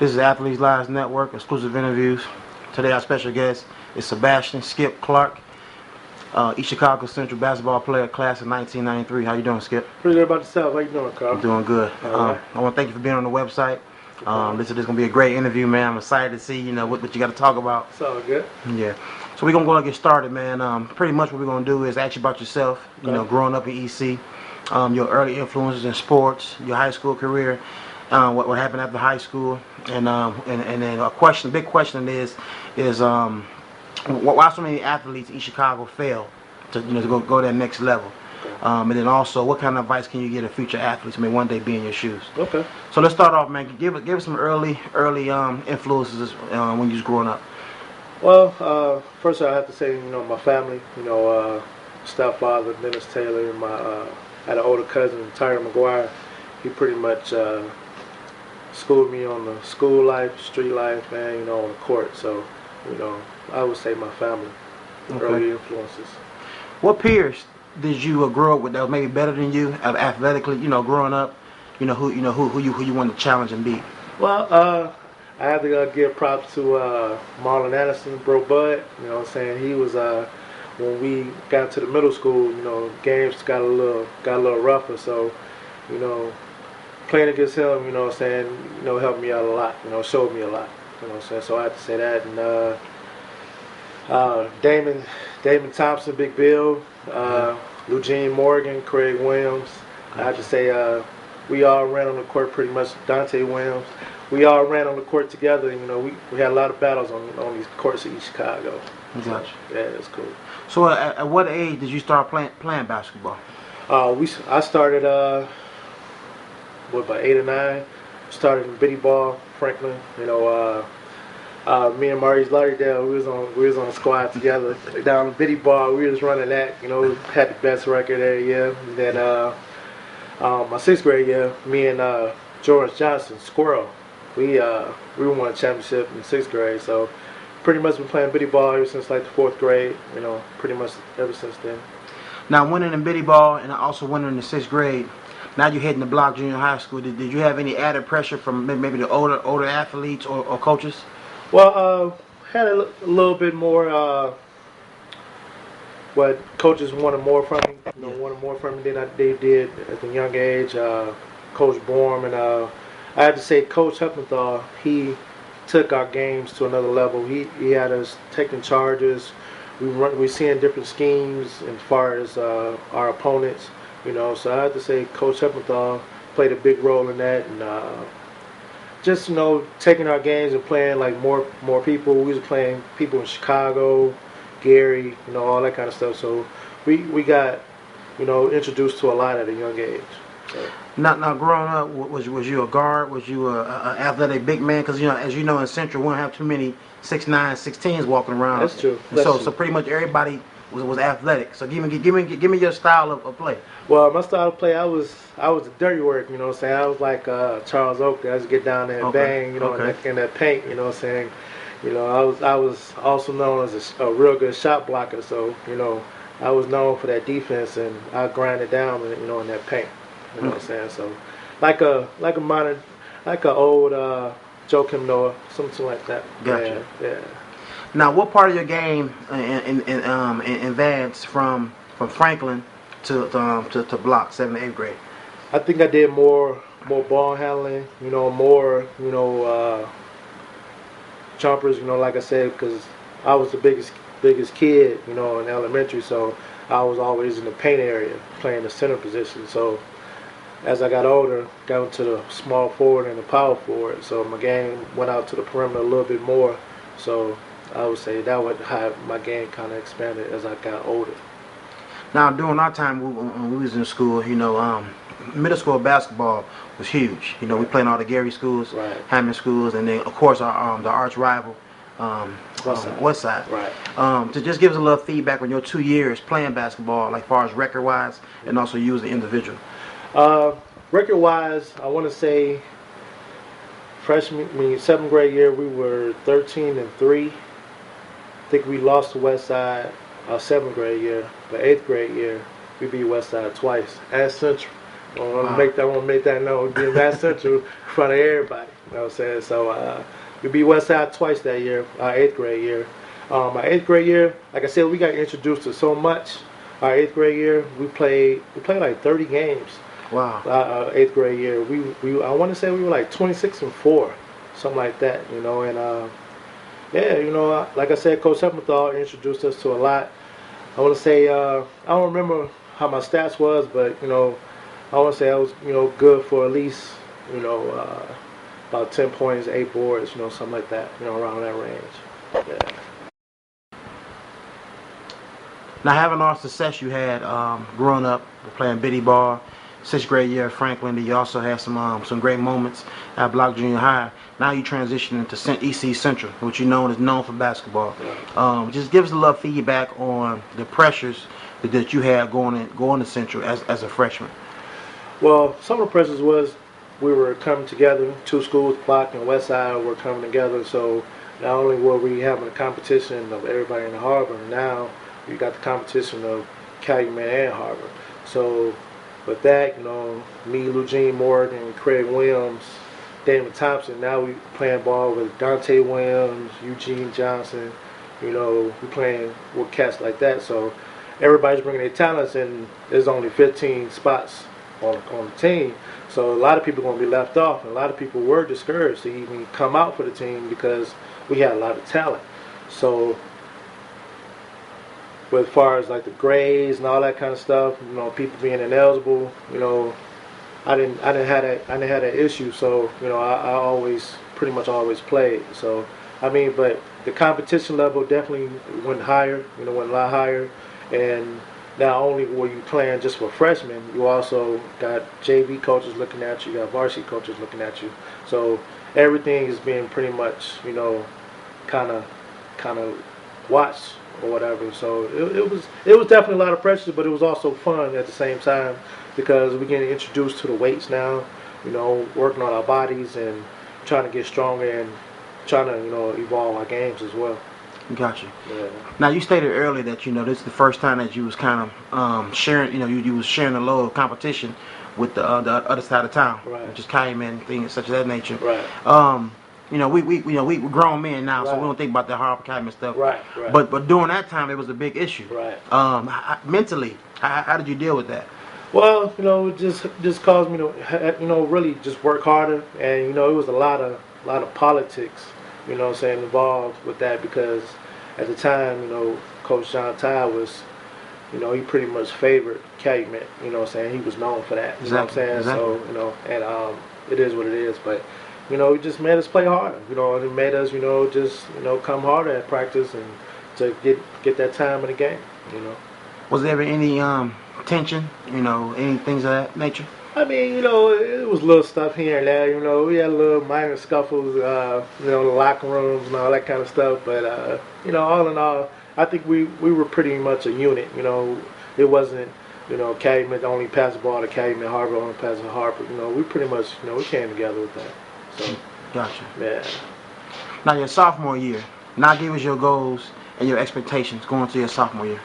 This is Athletes Lives Network, exclusive interviews. Today our special guest is Sebastian Skip Clark, East Chicago Central basketball player, class of 1993. How you doing, Skip? Pretty good about yourself. How you doing, Carl? I'm doing good. Right. I want to thank you for being on the website. This is going to be a great interview, man. I'm excited to see, what you got to talk about. It's all good. Yeah. So we're going to go and get started, man. Pretty much what we're going to do is ask you about yourself, growing up in EC, your early influences in sports, your high school career, what happened after high school, and then a big question is why so many athletes in Chicago fail to go to that next level, and then also what kind of advice can you give to future athletes who may one day be in your shoes? Okay. So let's start off, man. Give us some early influences when you was growing up. Well, first I have to say, my family, stepfather Dennis Taylor, and I had an older cousin Tyler McGuire. He pretty much schooled me on the school life, street life, man, on the court. So, I would say my family, early influences. What peers did you grow up with that was maybe better than you athletically? Growing up, who you wanted to challenge and beat? Well, I have to give props to Marlon Anderson, Bro Bud. You know what I'm saying? He was when we got to the middle school, games got a little rougher. So, playing against him, helped me out a lot. Showed me a lot. You know what I'm saying? So I have to say that. And Damon Thompson, Big Bill, Eugene Morgan, Craig Williams. I have to say we all ran on the court pretty much. Dante Williams. We all ran on the court together. We had a lot of battles on these courts in East Chicago. Gotcha. Yeah, it's cool. So at what age did you start playing basketball? I started about 8 or 9. Started in Biddy Ball, Franklin. Me and Maurice Lauderdale, we was on a squad together down in Biddy Ball. We was running that. Had the best record that year. And then my 6th grade year, me and George Johnson, Squirrel, we won a championship in 6th grade. So pretty much been playing Biddy Ball ever since like the 4th grade. Pretty much ever since then. Now winning in Biddy Ball and also winning in the 6th grade. Now you're hitting the block, junior high school. Did you have any added pressure from maybe the older athletes or coaches? Well, had a little bit more. What coaches wanted more from me, wanted more from me than they did at a young age. Coach Borm and I had to say, Coach Heppenthal, he took our games to another level. He had us taking charges. We seeing different schemes as far as our opponents. So I have to say, Coach Heppenthal played a big role in that, and just taking our games and playing like more people. We was playing people in Chicago, Gary, all that kind of stuff. So we got introduced to a lot at a young age. So. Now growing up, was you a guard? Was you a athletic big man? Because as you know, in Central, we don't have too many 6'9", 6'10s walking around. That's true. So pretty much everybody was athletic. So give me your style of play. Well, my style of play, I was a dirty work. I was like Charles Oakley. I just get down there and bang, in that paint. You know what I'm saying? I was also known as a real good shot blocker. So I was known for that defense, and I grind it down, in that paint. You know what I'm saying? So like a old Joakim Noah, something like that. Gotcha. Yeah. Now, what part of your game advanced from Franklin to block 7th and 8th grade? I think I did more ball handling, more jumpers, like I said, because I was the biggest kid, in elementary, so I was always in the paint area playing the center position. So as I got older, got into the small forward and the power forward, so my game went out to the perimeter a little bit more. So I would say that would have my game kind of expanded as I got older. Now, during our time when we was in school, middle school basketball was huge. We played in all the Gary schools, right. Hammond schools, and then of course the arch rival, Westside. Right. To just give us a little feedback on your 2 years playing basketball, like far as record wise, and also you as an individual. Record wise, I want to say 7th grade year we were 13-3. I think we lost to Westside our 7th grade year, but 8th grade year we beat Westside twice at Central. I want to make that known. Being Mass Central in front of everybody. You know what I'm saying? So we beat Westside twice that year, our 8th grade year. My 8th grade year, like I said, we got introduced to so much. Our 8th grade year, we played like 30 games. Wow. 8th grade year, I want to say we were like 26-4, something like that. You know, and yeah, you know, like I said, Coach Heppenthal introduced us to a lot. I want to say I don't remember how my stats was, but you know, I want to say I was, you know, good for at least, you know, about 10 points, 8 boards, you know, something like that, you know, around that range. Yeah. Now, having all the success you had growing up, playing Biddy ball, 6th grade year at Franklin, you also had some great moments at Block Junior High. Now you transition into EC Central, which you know is known for basketball. Just give us a little feedback on the pressures that you had going to Central as a freshman. Well, some of the pressures was we were coming together. 2 schools, Block and Westside, were coming together. So not only were we having a competition of everybody in the Harbor, now we got the competition of Calumet and Harbor. So with that, you know, me, Eugene Morgan, Craig Williams, Damon Thompson, now we playing ball with Dante Williams, Eugene Johnson, you know, we playing with cats like that. So everybody's bringing their talents, and there's only 15 spots on the team. So a lot of people are going to be left off, and a lot of people were discouraged to even come out for the team because we had a lot of talent. So but as far as like the grades and all that kind of stuff, you know, people being ineligible, you know, I didn't have that issue. So you know, I always pretty much always played. So I mean, but the competition level definitely went higher. You know, went a lot higher, and not only were you playing just for freshmen, you also got JV coaches looking at you, you got varsity coaches looking at you. So everything is being pretty much, you know, kind of watched or whatever. So it was definitely a lot of pressure, but it was also fun at the same time because we're getting introduced to the weights now, you know, working on our bodies and trying to get stronger and trying to, you know, evolve our games as well. Gotcha. Yeah. Now you stated earlier that you know this is the first time that you was kind of sharing, you know, you was sharing a load of competition with the other side of town, Right. which is Calumet and things such of that nature. Right. You know, we're grown men now, so Right. we don't think about the Harper Calumet stuff. Right. Right. But during that time, it was a big issue. Right. Mentally, how did you deal with that? Well, you know, it just caused me to, you know, really just work harder, and you know, it was a lot of politics, you know what I'm saying, involved with that because at the time, you know, Coach John Ty was, you know, he pretty much favored Calumet, you know what I'm saying, he was known for that, you know what I'm saying, Exactly. so, you know, and it is what it is, but, you know, it just made us play harder, you know, and it made us, you know, just, you know, come harder at practice and to get that time in the game, you know. Was there ever any tension, you know, any things of that nature? I mean, you know, it was little stuff here and there. You know, we had little minor scuffles, you know, in the locker rooms and all that kind of stuff. But, you know, all in all, I think we were pretty much a unit. You know, it wasn't, you know, Calumet only passed the ball to Calumet, Harbor only passed to Harbor. You know, we pretty much, you know, we came together with that. So, Gotcha. yeah. Now your sophomore year, now give us your goals and your expectations going to your sophomore year.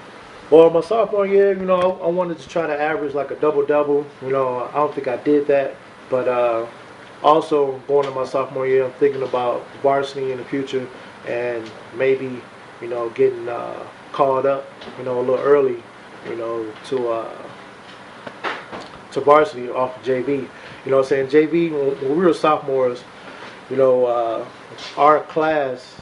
Well, my sophomore year, you know, I wanted to try to average like a double-double. You know, I don't think I did that. But also going to my sophomore year, I'm thinking about varsity in the future and maybe, you know, getting called up, you know, a little early, you know, to varsity off of JV. You know what I'm saying? JV, when we were sophomores, you know, our class,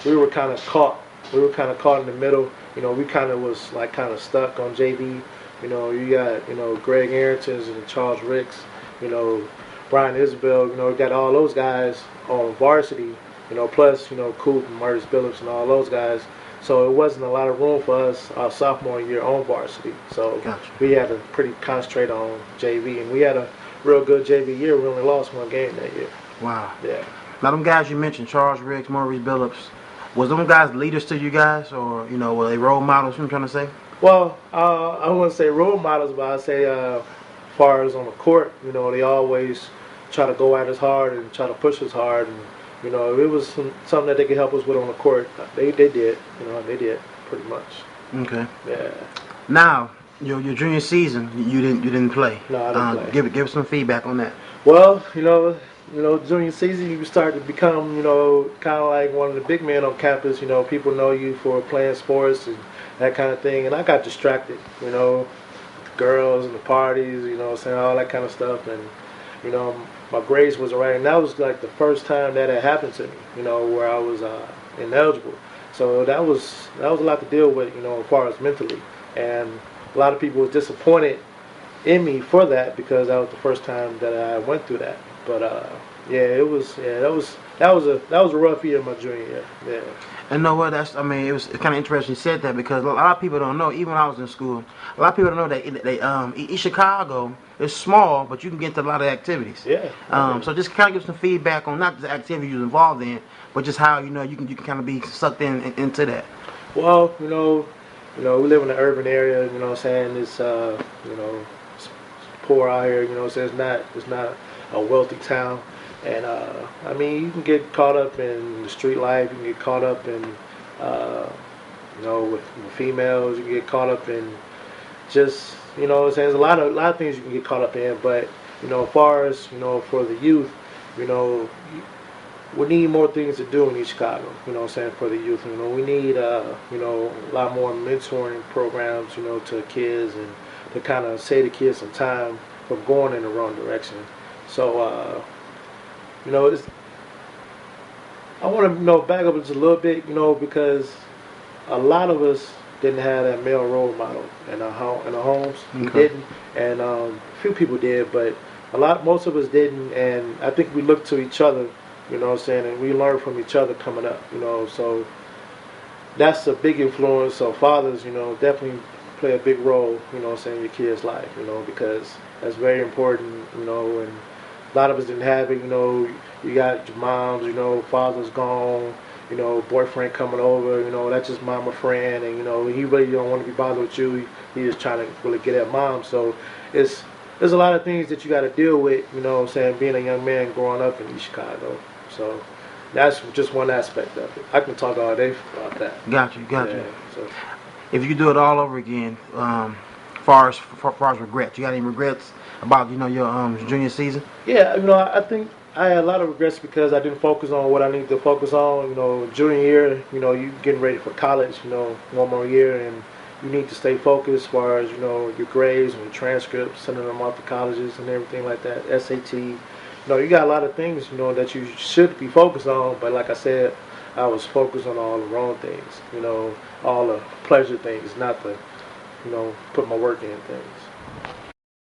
we were kind of caught. We were kind of caught in the middle. You know, we kind of was like kind of stuck on JV. You know, you got, you know, Greg Arringtons and Charles Ricks, you know, Brian Isabel, you know, you got all those guys on varsity, you know, plus, you know, Coop and Marcus Billups and all those guys. So it wasn't a lot of room for us our sophomore year on varsity. So Gotcha. we had to pretty concentrate on JV. And we had a real good JV year. We only lost one game that year. Wow. Yeah. Now them guys you mentioned, Charles Riggs, Maurice Billups, was them guys leaders to you guys, or you know, were they role models? What I'm trying to say. Well, I wouldn't say role models, but I'd say as far as on the court, you know, they always try to go at us hard and try to push us hard. And, you know, if it was something that they could help us with on the court, they did. You know, they did pretty much. Okay. Yeah. Now, Your junior season, you didn't play. No, I didn't play. Give us some feedback on that. Well, junior season, you start to become, kind of like one of the big men on campus. People know you for playing sports and that kind of thing. And I got distracted, girls and the parties, saying all that kind of stuff. And, my grades wasn't right. And that was like the first time that had happened to me, where I was ineligible. So that was a lot to deal with, as far as mentally. And a lot of people was disappointed in me for that because that was the first time that I went through that. But that was a rough year, my junior year. Yeah. And know what? It's kind of interesting you said that because a lot of people don't know. Even when I was in school, a lot of people don't know that East Chicago is small, but you can get into a lot of activities. Yeah. So just kind of give some feedback on not the activity you was involved in, but just how you can kind of be sucked into that. Well, we live in an urban area. You know what I'm saying? It's it's poor out here. So it's not a wealthy town. And you can get caught up in the street life. You can get caught up in with females. You can get caught up in just there's a lot of things you can get caught up in. But as far as for the youth, we need more things to do in East Chicago. For the youth. We need a lot more mentoring programs. To kids and to kind of save the kids some time from going in the wrong direction. So I want to back up just a little bit. Because a lot of us didn't have that male role model in our homes. Okay. We didn't, and a few people did, but most of us didn't. And I think we looked to each other. And we learned from each other coming up. So that's a big influence. So fathers, definitely play a big role. In your kids' life. Because that's very important. And a lot of us didn't have it. You got your moms. Father's gone. Boyfriend coming over. That's just mama friend, and he really don't want to be bothered with you. He just trying to really get at mom. So there's a lot of things that you got to deal with. Being a young man growing up in East Chicago. So that's just one aspect of it. I can talk all day about that. Got you. So. If you could do it all over again, far as regrets, you got any regrets about your junior season? Yeah, I think I had a lot of regrets because I didn't focus on what I needed to focus on. Junior year, you getting ready for college. One more year, and you need to stay focused as far as your grades and your transcripts, sending them off to colleges and everything like that. SAT. You got a lot of things that you should be focused on, but like I said, I was focused on all the wrong things. All the pleasure things, not the put my work in things.